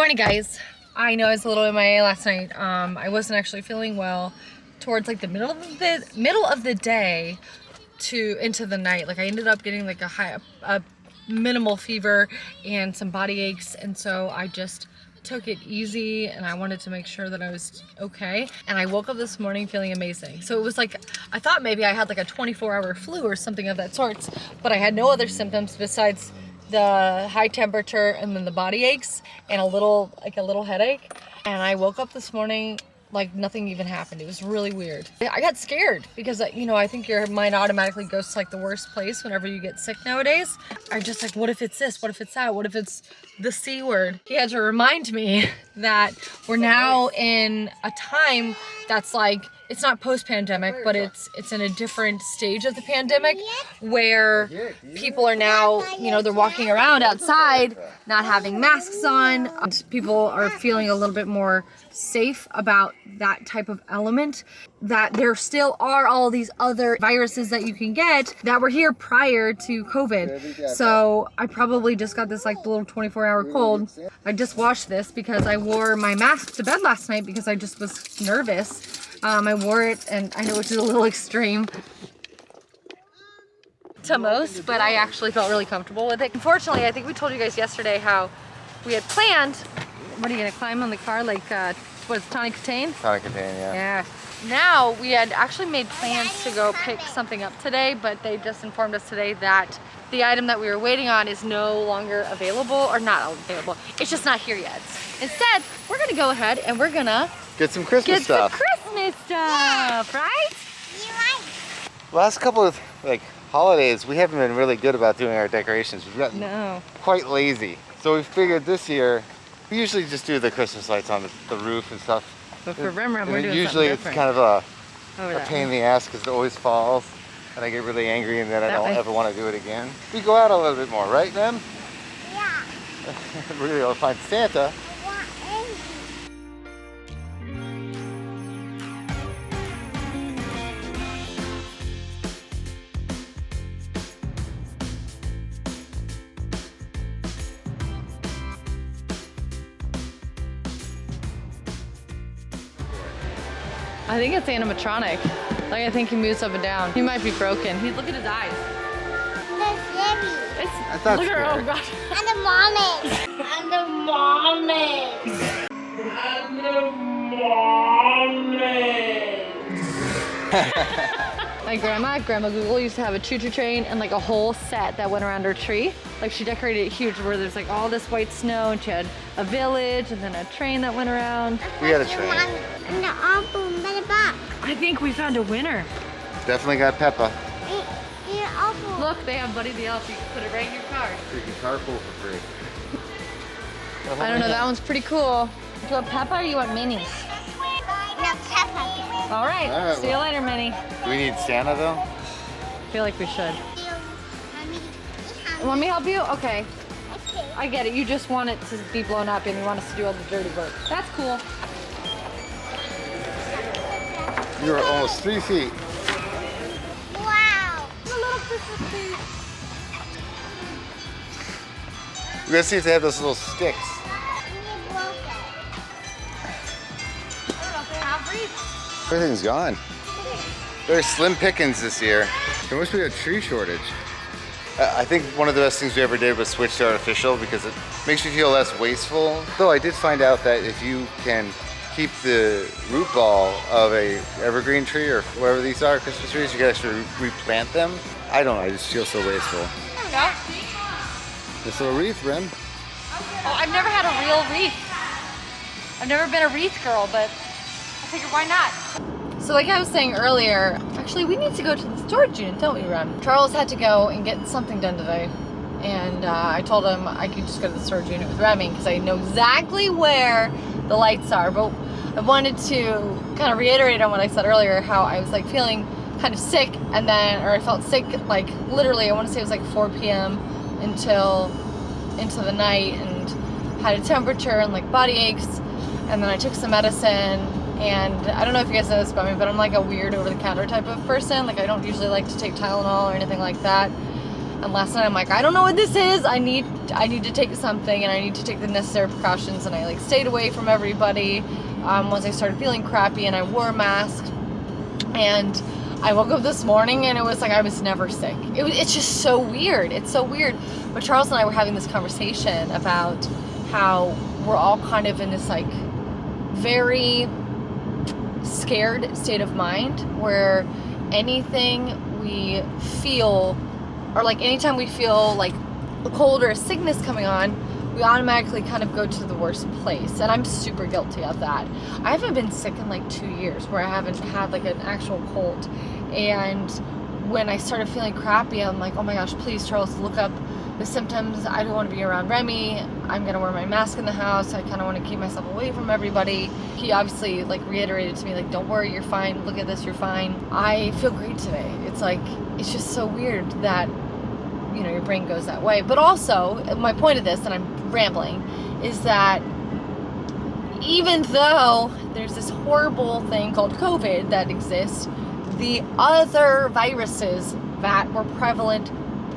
morning, guys. I know I was a little MIA last night. I wasn't actually feeling well towards like the middle of the day to into the night. Like I ended up getting like a minimal fever and some body aches, and so I just took it easy and I wanted to make sure that I was okay. And I woke up this morning feeling amazing. So it was like, I thought maybe I had like a 24-hour flu or something of that sort, but I had no other symptoms besides the high temperature and then the body aches and a little headache. And I woke up this morning like nothing even happened. It was really weird. I got scared because, you know, I think your mind automatically goes to like the worst place whenever you get sick nowadays. I'm just like, what if it's this? What if it's that? What if it's the C word? He had to remind me that we're now in a time that's like, it's not post-pandemic, but it's in a different stage of the pandemic where people are now, you know, they're walking around outside, not having masks on. People are feeling a little bit more safe about that type of element, that there still are all these other viruses that you can get that were here prior to COVID. So I probably just got this like little 24-hour cold. I just washed this because I wore my mask to bed last night because I just was nervous. I wore it, and I know it's a little extreme to most, but I actually felt really comfortable with it. Unfortunately, I think we told you guys yesterday how we had planned, what are you gonna climb on the car like, what's Tawny Katane? Tawny Katane, yeah. Yeah. Now, we had actually made plans to go pick something up today, but they just informed us today that the item that we were waiting on is no longer available, or not available. It's just not here yet. Instead, we're gonna go ahead and we're gonna get some Christmas stuff. Get some Christmas stuff, right? You're right. Last couple of like holidays, we haven't been really good about doing our decorations. We've gotten quite lazy. So we figured this year, we usually just do the Christmas lights on the roof and stuff. But for Rembrandt, we're doing usually something it's kind of a pain in way. the ass because it always falls. And I get really angry and then I don't way. ever want to do it again. We go out a little bit more, right, Rem? Yeah. We're gonna go find Santa. I want Andy. I think it's animatronic. Like, I think he moves up and down. He might be broken. Look at his eyes. That's Debbie. I thought Look at her, oh god. And the mommy. And the mommy. And the mommy. My Grandma Google used to have a choo-choo train and like a whole set that went around her tree. Like she decorated it huge where there's like all this white snow and she had a village and then a train that went around. We had a train. And the apple in the back. I think we found a winner. Definitely got Peppa. Eat apple. Look, they have Buddy the Elf. You can put it right in your car. You can carpool for free. I don't know, that one's pretty cool. Do you want Peppa or you want Minnie? No, Peppa. All right, see you later, Minnie. Do we need Santa though? I feel like we should. Mommy. Want me to help you? Okay. Okay. I get it. You just want it to be blown up and you want us to do all the dirty work. That's cool. You're almost 3 feet. Wow. A little Christmas tree. We're gonna see if they have those little sticks. You broke it. I don't know if they have wreaths. Everything's gone. Very slim pickings this year. There must be a tree shortage. I think one of the best things we ever did was switch to artificial because it makes you feel less wasteful. Though I did find out that if you can keep the root ball of a evergreen tree or whatever these are, Christmas trees, you can actually replant them. I don't know, I just feel so wasteful. No? This little wreath, Ren. Oh, I've never had a real wreath. I've never been a wreath girl, but I figured why not? So like I was saying earlier, actually we need to go to the storage unit, don't we, Rem? Charles had to go and get something done today. And I told him I could just go to the storage unit with Remy because I know exactly where the lights are. But I wanted to kind of reiterate on what I said earlier, how I was like feeling kind of sick and then, or I felt sick like literally, I want to say it was like 4 p.m. until into the night and had a temperature and like body aches. And then I took some medicine, and I don't know if you guys know this about me, but I'm like a weird over-the-counter type of person. Like I don't usually like to take Tylenol or anything like that. And last night I'm like, I don't know what this is. I need to take something, and I need to take the necessary precautions. And I like stayed away from everybody once I started feeling crappy, and I wore a mask. And I woke up this morning and it was like I was never sick. It's just so weird. It's so weird. But Charles and I were having this conversation about how we're all kind of in this like very scared state of mind where anything we feel, or like anytime we feel like a cold or a sickness coming on, we automatically kind of go to the worst place. And I'm super guilty of that. I haven't been sick in like 2 years where I haven't had like an actual cold. And when I started feeling crappy, I'm like, oh my gosh, please, Charles, look up the symptoms. I don't want to be around Remy. I'm going to wear my mask in the house. I kind of want to keep myself away from everybody. He obviously like reiterated to me, like, don't worry, you're fine. Look at this, you're fine. I feel great today. It's like, it's just so weird that, you know, your brain goes that way. But also, my point of this, and I'm rambling, is that even though there's this horrible thing called COVID that exists, the other viruses that were prevalent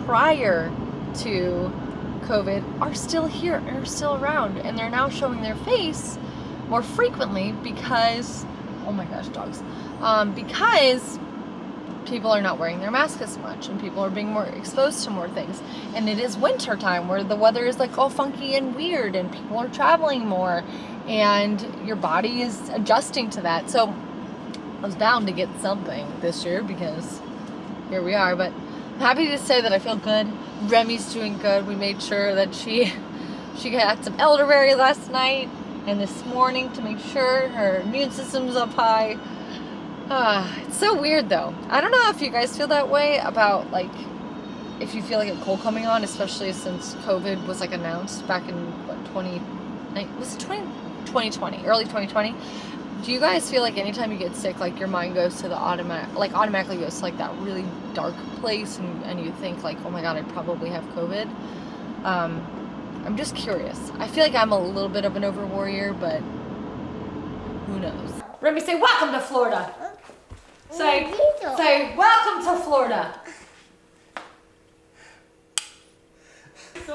prior to COVID are still here, are still around, and they're now showing their face more frequently because, oh my gosh, dogs, because people are not wearing their mask as much, and people are being more exposed to more things. And it is winter time where the weather is like all funky and weird, and people are traveling more, and your body is adjusting to that. So I was bound to get something this year because here we are. But I'm happy to say that I feel good. Remy's doing good. We made sure that she got some elderberry last night and this morning to make sure her immune system's up high. It's so weird though. I don't know if you guys feel that way about like if you feel like a cold coming on, especially since COVID was like announced back in what, 2020, early 2020. Do you guys feel like anytime you get sick, like your mind goes to the automatically goes to like that really dark place, and you think like, oh my god, I probably have COVID? I'm just curious. I feel like I'm a little bit of an over worrier, but who knows? Remy, say welcome to Florida. Say welcome to Florida.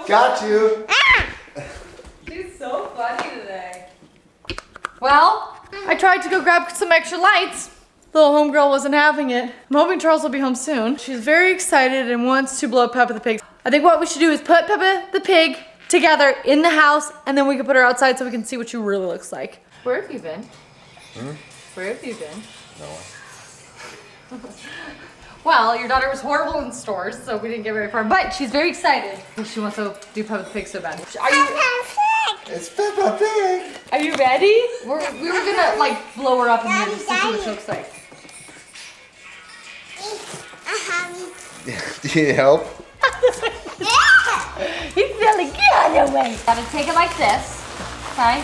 Got you. She's so funny today. Well, I tried to go grab some extra lights. Little homegirl wasn't having it. I'm hoping Charles will be home soon. She's very excited and wants to blow up Peppa the Pig. I think what we should do is put Peppa the Pig together in the house, and then we can put her outside so we can see what she really looks like. Where have you been? Where have you been? No. Well, your daughter was horrible in stores, so we didn't get very far. But she's very excited. She wants to do Peppa the Pig so bad. It's Peppa Pig. Are you ready? We were gonna like blow her up in here just to see what she looks like. Do you need help? He's really good away. Gotta take it like this, okay?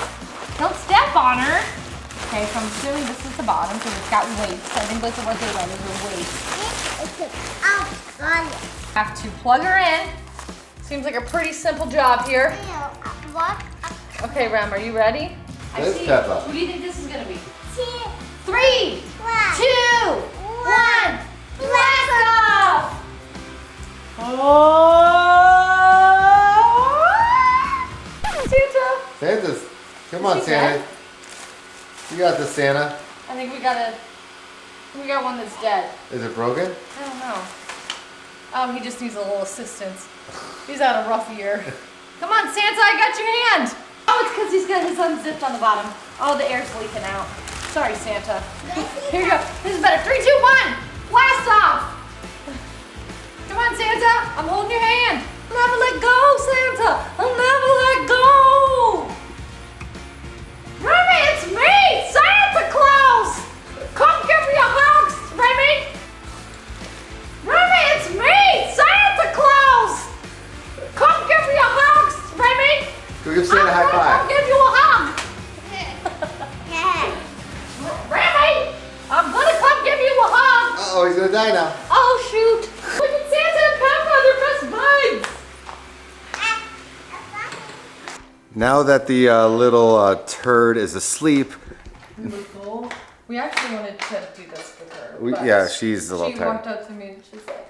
Don't step on her. Okay, so I'm assuming this is the bottom because it's got weights. I think those are what they run is the weights. Have to plug her in. Seems like a pretty simple job here. Okay, Rem, are you ready? This is Peppa. What do you think this is gonna be? 3, 2, 1, blast off! Oh! Santa! Santa's. Come on, Is he Santa. dead? You got this, Santa. I think we got one that's dead. Is it broken? I don't know. He just needs a little assistance. He's had a rough year. Come on, Santa, I got your hand. Oh, it's because he's got his unzipped on the bottom. Oh, the air's leaking out. Sorry, Santa. Here you go. This is better. 3, 2, 1. Blast off. Come on, Santa. I'm holding your hand. I'll never let go, Santa. I'll never let go. Remy, it's me, Santa Claus. Come give me a hug, Remy. Remy, it's me, Santa Claus. Come give me a hug, Remy. Go give Santa a high five. I'll give you a hug. Remy, I'm gonna come give you a hug. Uh-oh, he's gonna die now. Oh, shoot. Look at Santa and Peppa, they're best buds. Now that the little turd is asleep. We actually wanted to do this with her. Yeah, she's a little She tired. walked up to me and she's like,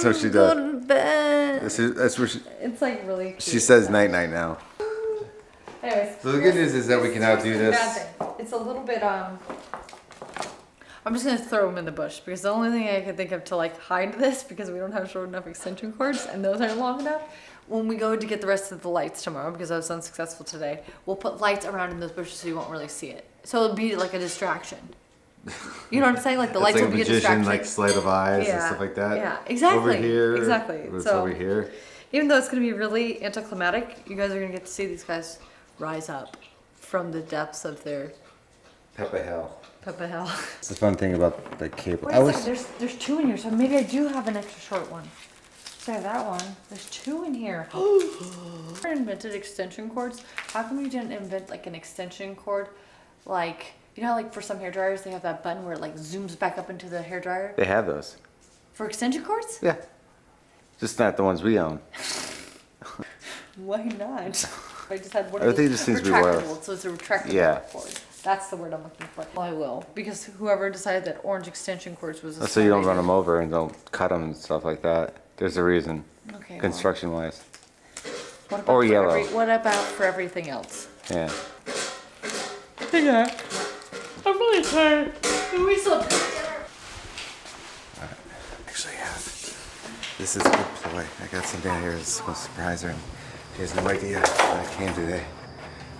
So she Go does. to bed. That's where It's like really cute. she says night night now. Anyways. So the good news is that we can outdo here's the bad this. thing. It's a little bit, I'm just gonna throw them in the bush because the only thing I can think of to like hide this, because we don't have short enough extension cords and those aren't long enough. When we go to get the rest of the lights tomorrow, because I was unsuccessful today, we'll put lights around in those bushes so you won't really see it. So it'll be like a distraction. You know what I'm saying? Like the lights will be a distraction. Like sleight of eyes Yeah. and stuff like that. Yeah, exactly. Over here. Exactly. It's So- over here. Even though it's gonna be really anticlimactic, you guys are gonna get to see these guys rise up from the depths of their Peppa Hill. Peppa Hill. It's the fun thing about the cable. Wait a second, there's two in here, so maybe I do have an extra short one. So I have that one. There's two in here. I invented extension cords. How come you didn't invent like an extension cord? Like, you know how like for some hair dryers they have that button where it like zooms back up into the hair dryer? They have those. For extension cords? Yeah. Just not the ones we own. Why not? I just had one I of think those this seems to be wireless. retractable, so it's a retractable Yeah. cord. That's the word I'm looking for. Well, I will, because whoever decided that orange extension cords was a So you don't smart run them over and don't cut them and stuff like that. There's a reason. idea. Okay. well, Construction wise. what about or for yellow. what about for everything else? Yeah. Yeah. I'm really tired. We still Actually, yeah. This is a good ploy. I got some down here that's going to surprise her. And she has no idea that I came today.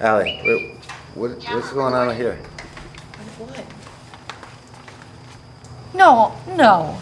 Allie, what's going on here? What? No, no.